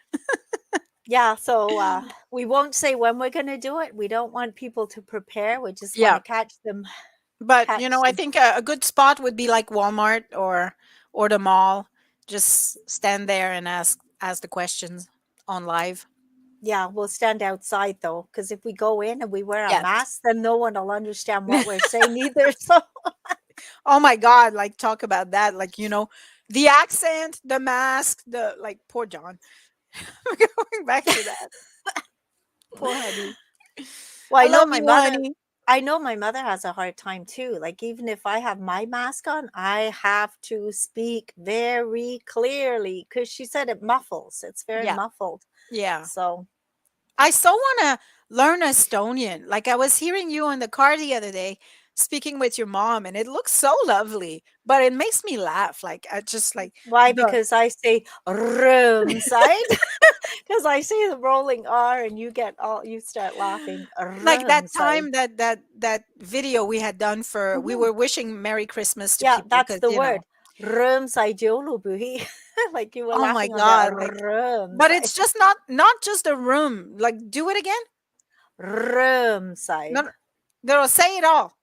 Yeah, so we won't say when we're going to do it. We don't want people to prepare. We just want Yeah, to catch them but catch I them. think a good spot would be like Walmart or the mall. Just stand there and ask the questions on live. Yeah, we'll stand outside though cuz if we go in and we wear a Yes. mask, then no one will understand what we're saying either. So Oh my god, like talk about that. Like, the accent, the mask, the like poor John. Going back to that. Poor honey. well, I love you, honey. I know my mother has a hard time too. Like even if I have my mask on, I have to speak very clearly cuz she said it muffles. It's very Yeah. muffled. Yeah. So, I so want to learn Estonian. Like I was hearing you in the car the other day speaking with your mom, and it looks so lovely, but it makes me laugh. Like I just like why? the Because I say room side. Because I say the rolling R and you start laughing. like that Room side. time that video we had done for we Mhm. were wishing Merry Christmas to Yeah, people that's because the word. Room side jolobuhi. Like you were oh my laughing on the god, like room but side. it's just not just a room. Like do it again. Room No, side. no, say it all.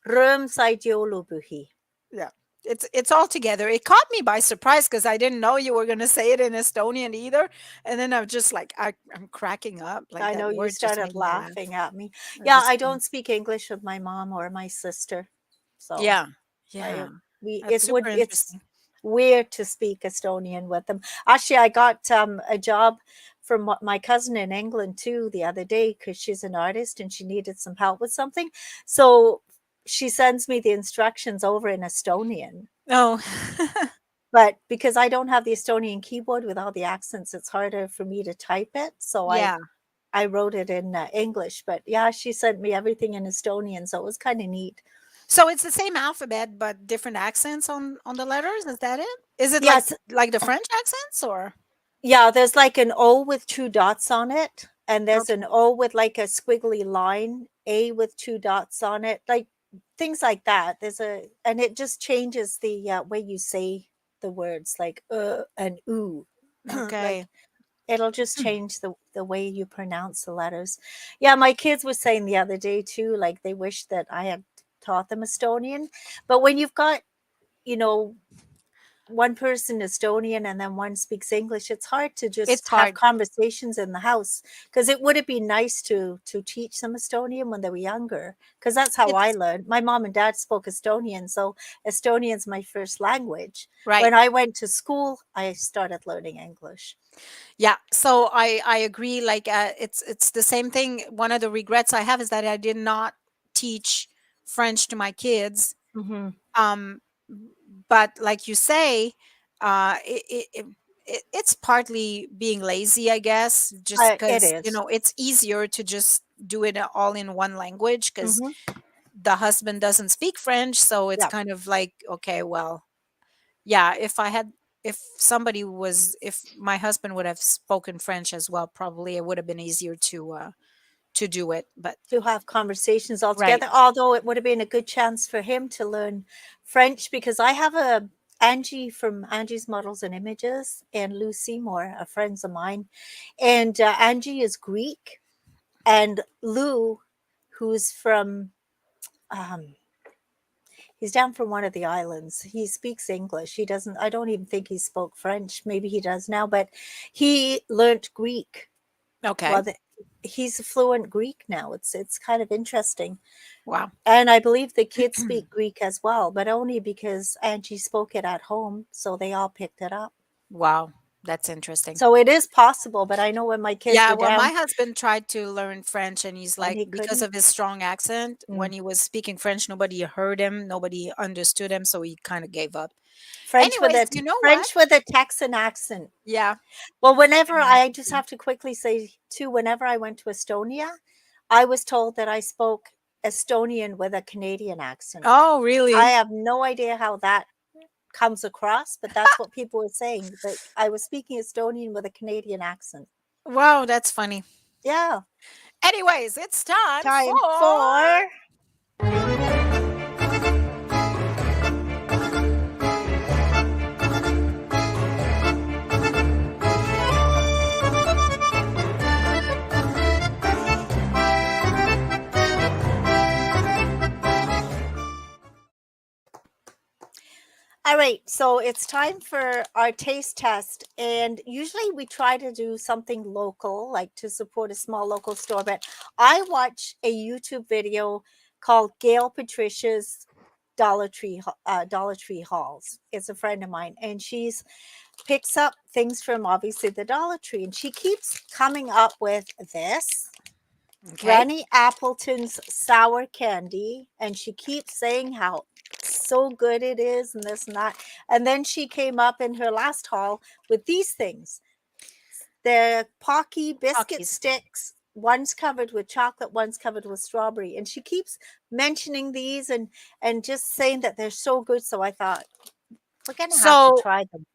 Room side yolobuhi. Yeah. It's all together. It caught me by surprise because I didn't know you were gonna say it in Estonian either. And then I'm just like I'm cracking up. Like I that know you word just started made me laugh. laughing at me. I Yeah, just I don't speak English with my mom or my sister. So yeah. I Yeah. we That's super it's interesting. weird to speak Estonian with them. Actually, I got a job from my cousin in England too the other day because she's an artist and she needed some help with something. So she sends me the instructions over in Estonian. Oh. But because I don't have the Estonian keyboard with all the accents, it's harder for me to type it. So yeah. I wrote it in English. But yeah, she sent me everything in Estonian, so it was kind of neat. So it's the same alphabet but different accents on the letters. Is that it? Is it Yes, like the French accents or yeah, there's like an O with 2 dots on it, and there's okay? an O with like a squiggly line, A with 2 dots on it, like things like that. And it just changes the way you say the words, like and ooh, like Okay. It'll just Hmm. change the way you pronounce the letters. Yeah, my kids were saying the other day too, like they wish that I had taught them Estonian. But when you've got, you know, one person Estonian and then one speaks English, it's hard to It's just have hard. conversations in the house. Because it would have been nice to teach them Estonian when they were younger. Because that's how I It's learned. My mom and dad spoke Estonian, so Estonian's my first language. right. When I went to school, I started learning English. Yeah, so I agree. Like it's the same thing. One of the regrets I have is that I did not teach French to my kids. Hmm. Um, but like you say, it's partly being lazy, I guess, just It because is. it's easier to just do it all in one language because Hmm. the husband doesn't speak French, so it's Yeah. kind of like, okay, well, yeah, if my husband would have spoken French as well, probably it would have been easier to do it. But To have conversations all right. together, although it would have been a good chance for him to learn French because I have a Angie from Angie's Models and Images and Lou Seymour are friends of mine. And Angie is Greek, and Lou, who's from, um, he's down from one of the islands. He speaks English. He doesn't, I don't even think he spoke French. Maybe he does now, but he learnt Greek. Okay. Well, he's a fluent Greek now. It's kind of interesting. Wow. And I believe the kids speak Greek as well, but only because Angie spoke it at home, so they all picked it up. Wow. That's interesting. So it is possible, but I know when my kids Yeah, were well, my down husband tried to learn French and he's and like, he because couldn't. of his strong accent, Mm. when he was speaking French, nobody heard him, nobody understood him, so he kind of gave up. French with Anyways, a you know what? French with a Texan accent. Yeah. Well, whenever And I just have to quickly say too, whenever I went to Estonia, I was told that I spoke Estonian with a Canadian accent. oh, I really? have no idea how that comes across, but that's what people were saying, that I was speaking Estonian with a Canadian accent. Wow, that's funny. Yeah. Anyways, it's time for Time for all right, so it's time for our taste test. And usually we try to do something local, like to support a small local store. But I watch a YouTube video called Gail Patricia's Dollar Tree hauls. It's a friend of mine, and she's picks up things from obviously the Dollar Tree, and she keeps coming up with this okay. Granny Appleton's sour candy, and she keeps saying how so good it is and this and that. And then she came up in her last haul with these things. The Pocky biscuit Talkies. sticks, one's covered with chocolate, one's covered with strawberry. And she keeps mentioning these and just saying that they're so good. So I thought we're gonna have to So, try them.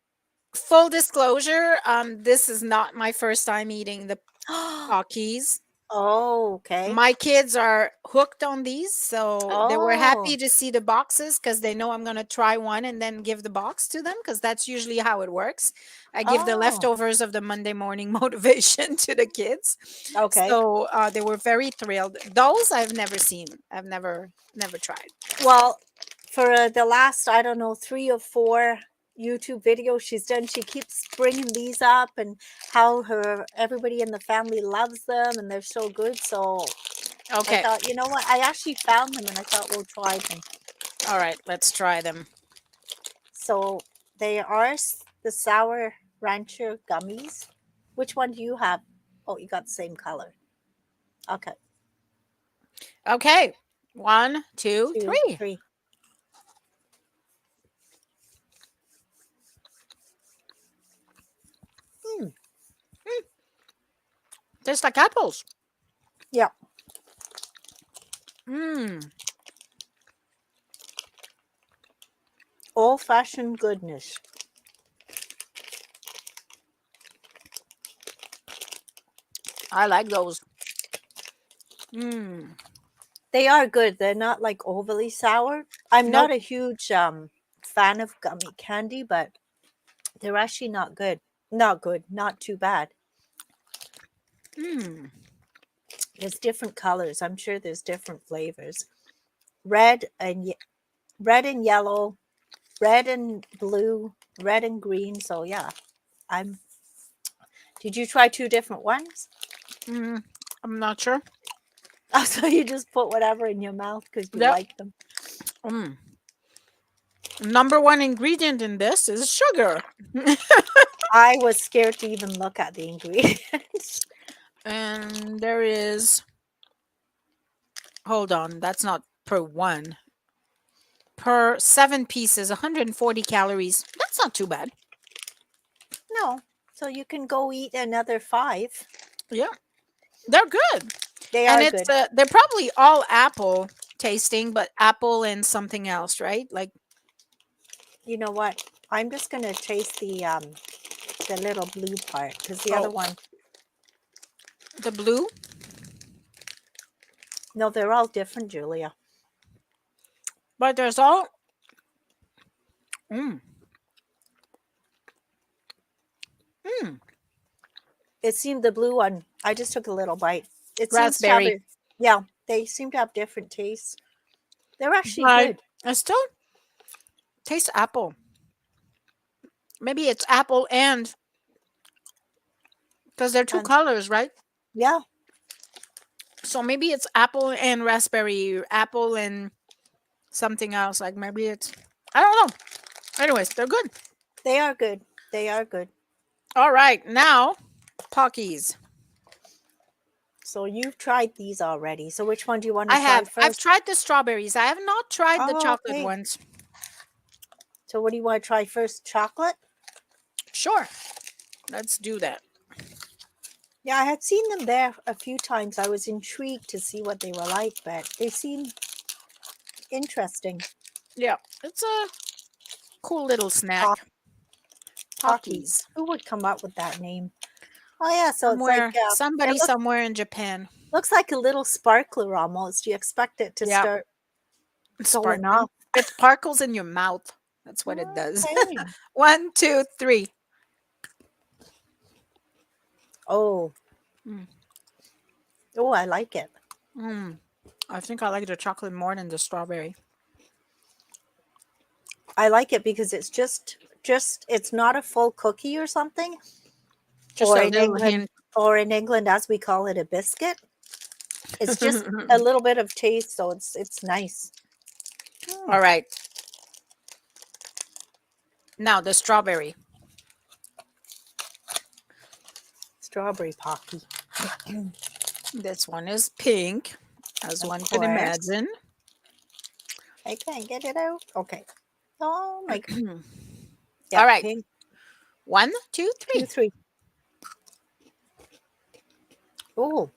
full disclosure, this is not my first time eating the Talkies. Oh, okay. My kids are hooked on these, so they were Oh, happy to see the boxes because they know I'm gonna try one and then give the box to them because that's usually how it works. I give the oh, leftovers of the Monday morning motivation to the kids. okay. So they were very thrilled. Those I've never seen. I've never tried. Well, for the last, I don't know, 3 or 4 YouTube videos she's done, she keeps bringing these up and how her everybody in the family loves them and they're so good. So I Okay. thought, you know what? I actually found them and I thought we'll try them. All right, let's try them. So they are the sour rancher gummies. Which one do you have? Oh, you got the same color. Okay, Okay. One, two, two, three. three. Hmm. Tastes like apples. Yeah, Mmm. old fashioned goodness. I like those. Mmm. They are good. They're not like overly sour. I'm not Nope. a huge fan of gummy candy, but they're actually not good. Not good, not too bad. Mm. There's different colors. I'm sure there's different flavors. Red and red and yellow, red and blue, red and green. So yeah, I'm. Did you try two different ones? Mm. I'm not sure. Oh, so you just put whatever in your mouth because you Yep. like them. Mm. Number one ingredient in this is sugar. I was scared to even look at the ingredients. And there is, hold on, that's not per one. Per 7 pieces, 140 calories. That's not too bad. No, so you can go eat another 5. Yeah, they're good. They And are it's good. they're probably all apple tasting, but apple and something else, right? Like You know what? I'm just gonna taste the little blue part because the other oh, one. the blue. No, they're all different, Julia. But there's all mm, mm, It seemed the blue one. I just took a little bite. It seems to have raspberry. a yeah. They seem to have different tastes. They're actually But good. I still taste apple. Maybe it's apple and because they're two And colors, right? yeah, So maybe it's apple and raspberry, or apple and something else. Like maybe it's I don't know. Anyways, they're good. they are good. They are good. All right, now Pockies. So you've tried these already. So which one do you want to I try have. I've first? tried the strawberries. I have not tried the Oh, chocolate okay. ones. So what do you want to try first? Chocolate? Sure, let's do that. Yeah, I had seen them there a few times. I was intrigued to see what they were like, but they seem interesting. Yeah, it's a cool little snack. Pock, Pockies. Pockies. Who would come up with that name? Oh yeah, so it's like Somewhere, somebody it looks somewhere in Japan. like a little sparkler almost. You expect it to Yeah, start going sparkling. off. It sparkles in your mouth. That's what it does. Okay. 1, 2, 3. Oh, Mm. oh, I like it. Mm. I think I like the chocolate more than the strawberry. I like it because it's just it's not a full cookie or something. Just Or a in little England, hint. as we call it, a biscuit. It's just a little bit of taste, so it's nice. All right. Now the strawberry. Strawberry Pocky, This one is pink, as of one could course. imagine. I can't get it out. Okay. Oh my, yeah, All right. pink, 1, 2, 2, 3. 3. Oh,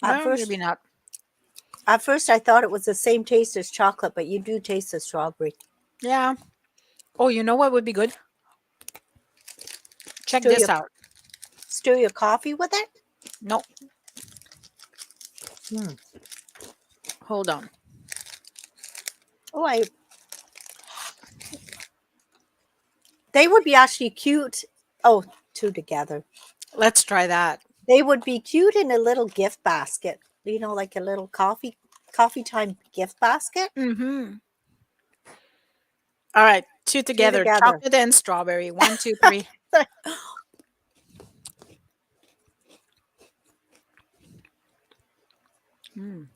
at Well, first, maybe not. I thought it was the same taste as chocolate, but you do taste the strawberry. Yeah. Oh, you know what would be good? Check Stir this your out. stir your coffee with it. No, Hmm. hold on. Oh, they would be actually cute. Oh, two together. Let's try that. They would be cute in a little gift basket. You know, like a little coffee time gift basket. Mm-hmm. All right. Two Two together. together. Chocolate and strawberry. 1, 2, 3. Mm.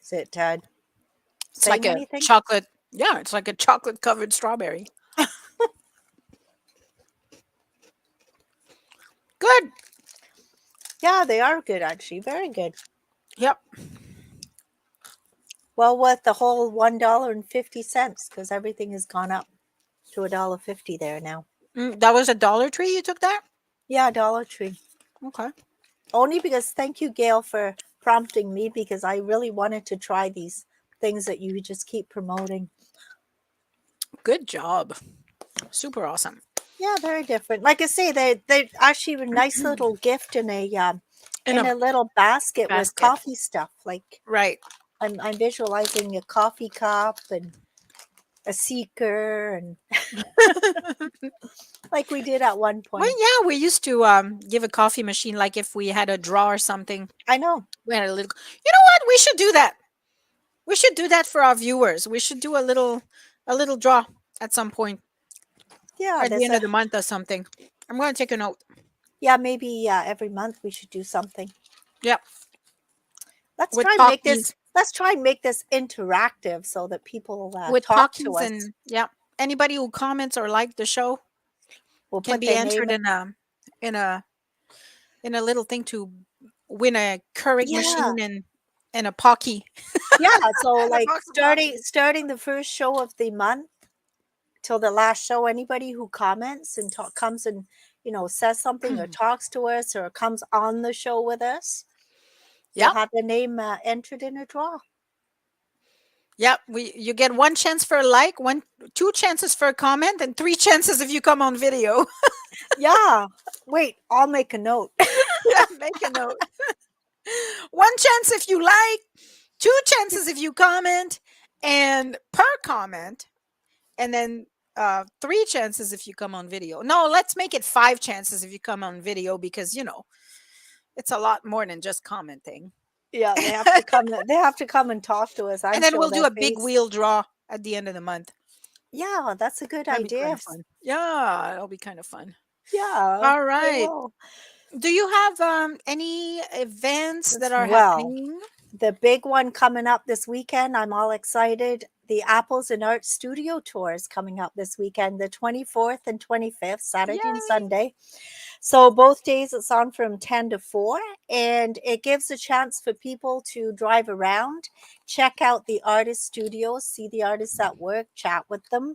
Is it It's like saying a anything? chocolate. Yeah, it's like a chocolate covered strawberry. Good. Yeah, they are good actually. Very good. Yep. Well, with the whole $1.50 because everything has gone up to $1.50 there now. That was a Dollar Tree you took that? Yeah, Dollar Tree. Okay. Only because thank you, Gail, for prompting me because I really wanted to try these things that you just keep promoting. Good job. Super awesome. Yeah, very different. Like I say, they actually a nice little gift In in a a little basket with basket. coffee stuff. Like Right. I'm visualizing a coffee cup and a seeker and like we did at one Well, point. yeah, we used to give a coffee machine, like if we had a draw or something. I know. We had a little. You know what? We should do that. We should do that for our viewers. We should do a little draw at some point, Yeah, or at the there's end a of the month or something. I'm going to take a note. yeah, maybe every month we should do something. Yeah, Let's with try and make this Pockies, let's try and make this interactive so that people with talk to Pockies, us. and yeah, anybody who comments or like the show We'll can put be their name entered in. in a in a little thing to win a Keurig Yeah. machine and a Pocky Yeah, so and a like box of Pockies. starting the first show of the month till the last show, anybody who comments and comes and says something or talks to us or comes on the show with us will Yep. have their name entered in a draw. Yep. You get one chance for a like, two chances for a comment, and three chances if you come on video. Yeah. Wait, I'll make a note. Yeah, make a note. One chance if you like, two chances if you comment, and per comment, and then three chances if you come on video. No, let's make it five chances if you come on video because it's a lot more than just commenting. Yeah, they have to come. They have to come and talk to us and And then show we'll do their a big face. wheel draw at the end of the month. Yeah, that's a good That'd be kind idea. of fun. Yeah, it'll be kind of fun. Yeah, All it right. will. Do you have any events that are Well, happening? the big one coming up this weekend, I'm all excited. The Apples and Art Studio Tour is coming up this weekend, the 24th and 25th, Saturday and Yay. Sunday. So both days it's on from 10 to 4, and it gives a chance for people to drive around, check out the artist studios, see the artists at work, chat with them.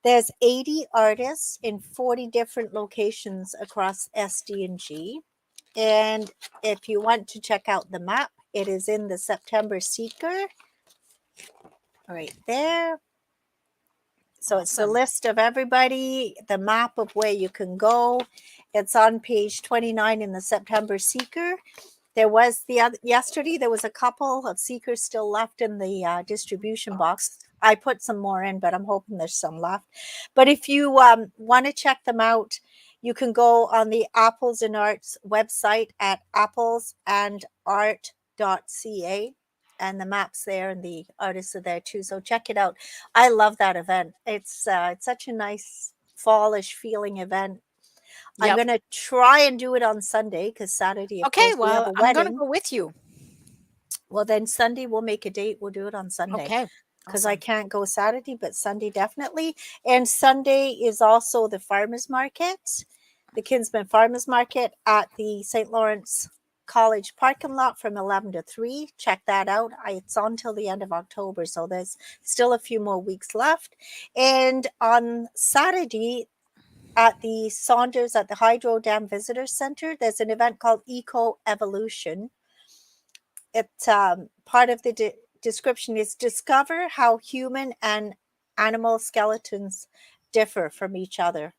There's 80 artists in 40 different locations across SD and G. And if you want to check out the map, it is in the September Seeker right there. So it's the Awesome. list of everybody, the map of where you can go. It's on page 29 in the September Seeker. There was yesterday, there was a couple of Seekers still left in the distribution box. I put some more in, but I'm hoping there's some left. But if you want to check them out, you can go on the Apples and Arts website at applesandart.ca, and the map's there and the artists are there too. So check it out. I love that event. It's such a nice fallish feeling event. I'm Yep. going to try and do it on Sunday because Saturday, of Okay, course, we have well, a I'm gonna wedding. go with you. Well, then Sunday we'll make a date. We'll do it on Sunday Okay. because I Awesome. can't go Saturday, but Sunday definitely. And Sunday is also the farmers market, the Kinsman Farmers Market at the St. Lawrence College parking lot from 11 to 3. Check that out. It's on till the end of October, so there's still a few more weeks left. And on Saturday, at the Saunders at the Hydro Dam Visitor Center, there's an event called Eco Evolution. It's part of the description is discover how human and animal skeletons differ from each other.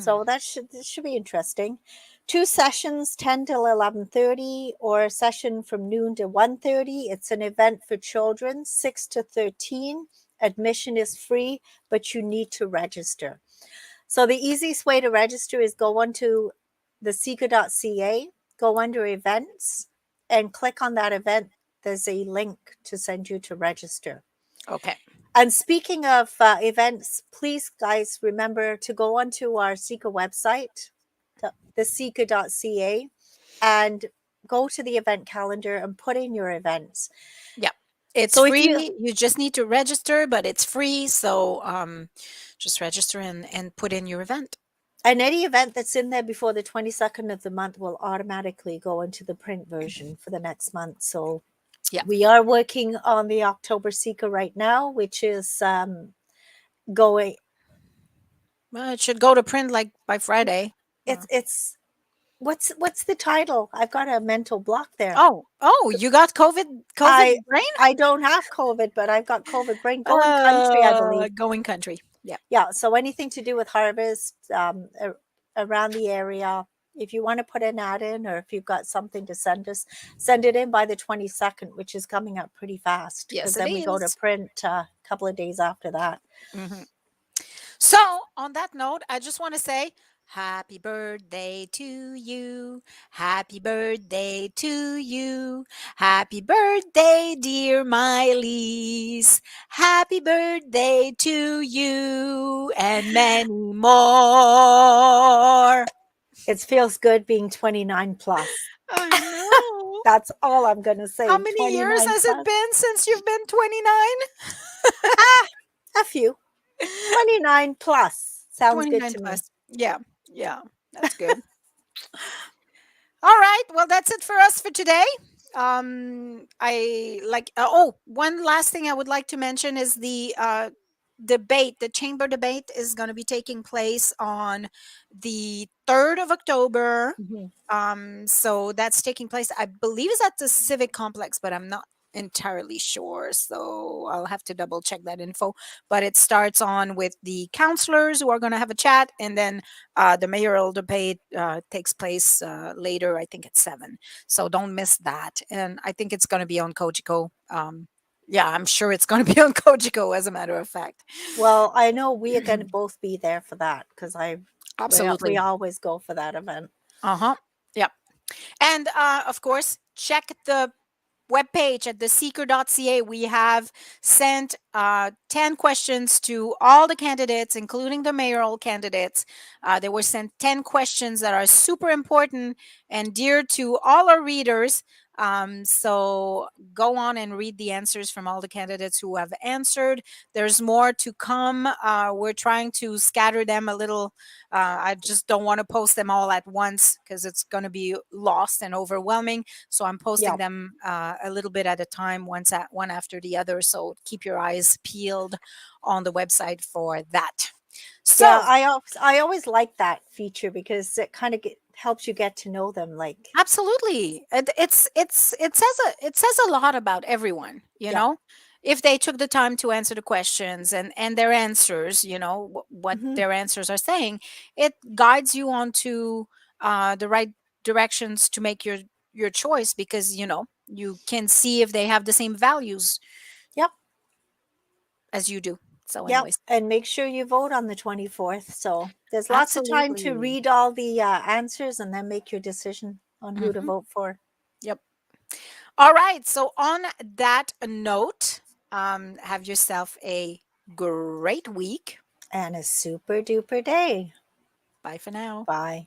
So this should be interesting. Two sessions, 10 till 11:30, or a session from noon to 1:30. It's an event for children 6 to 13. Admission is free, but you need to register. So the easiest way to register is go onto the seeker.ca, go under events, and click on that event. There's a link to send you to register. Okay. And speaking of events, please, guys, remember to go onto our Seeker website, the seeker.ca, and go to the event calendar and put in your events. Yep. It's So if you free. You just need to register, but it's free. So just register and put in your event. and any event that's in there before the 22nd of the month will automatically go into the print version for the next month. So Yeah. we are working on the October Seeker right now, which is going. Well, it should go to print like by Friday. It's what's the title? I've got a mental block there. Oh, you got COVID I brain? I don't have COVID, but I've got COVID brain. Going country, I believe. Going country. Yeah. Yeah. So anything to do with harvest around the area. If you want to put an ad in, or if you've got something to send us, send it in by the 22nd, which is coming up pretty fast. Yes, Because it then we go to is. print a couple of days after that. Hmm. So, on that note, I just want to say happy birthday to you. Happy birthday to you. Happy birthday, dear Mai-Liis. Happy birthday to you and many more. It feels good being 29 plus. I know. That's all I'm going to How say. many years 29 has it plus. been since you've been 29? Ah, a few. 29 plus. Sounds good 29 to me. plus. Yeah. Yeah. That's good. All right. Well, that's it for us for today. I like. One last thing I would like to mention is the debate. The chamber debate is going to be taking place on the 3rd of October. Mhm. So that's taking place. I believe it's at the Civic Complex, but I'm not entirely sure. So I'll have to double check that info. But it starts on with the counselors who are going to have a chat, and then the mayoral debate takes place later, I think at 7. So don't miss that. And I think it's going to be on Kojiko. Yeah, I'm sure it's going to be on Kojiko, as a matter of fact. Well, I know we are going to both be there for that because we Absolutely. always go for that event. Uh huh. Yep. And of course, check the webpage at theseeker.ca. We have sent 10 questions to all the candidates, including the mayoral candidates. They were sent 10 questions that are super important and dear to all our readers. So go on and read the answers from all the candidates who have answered. There's more to come. We're trying to scatter them a little. I just don't want to post them all at once because it's going to be lost and overwhelming. So I'm posting Yeah. them a little bit at a time, one after the other. So keep your eyes peeled on the website for that. Yeah, So I always like that feature because it kind of helps you get to know them. Like, absolutely, it says a lot about everyone. yeah, If they took the time to answer the questions and their answers, what hmm their answers are saying, it guides you onto the right directions to make your choice because you can see if they have the same values yep, as you do. So, yep. anyways, And make sure you vote on the 24th. So there's lots of time to absolutely. read all the answers and then make your decision on who to Hmm. vote for. Yep. All right. So, on that note, have yourself a great week. And a super duper day. Bye for now. Bye.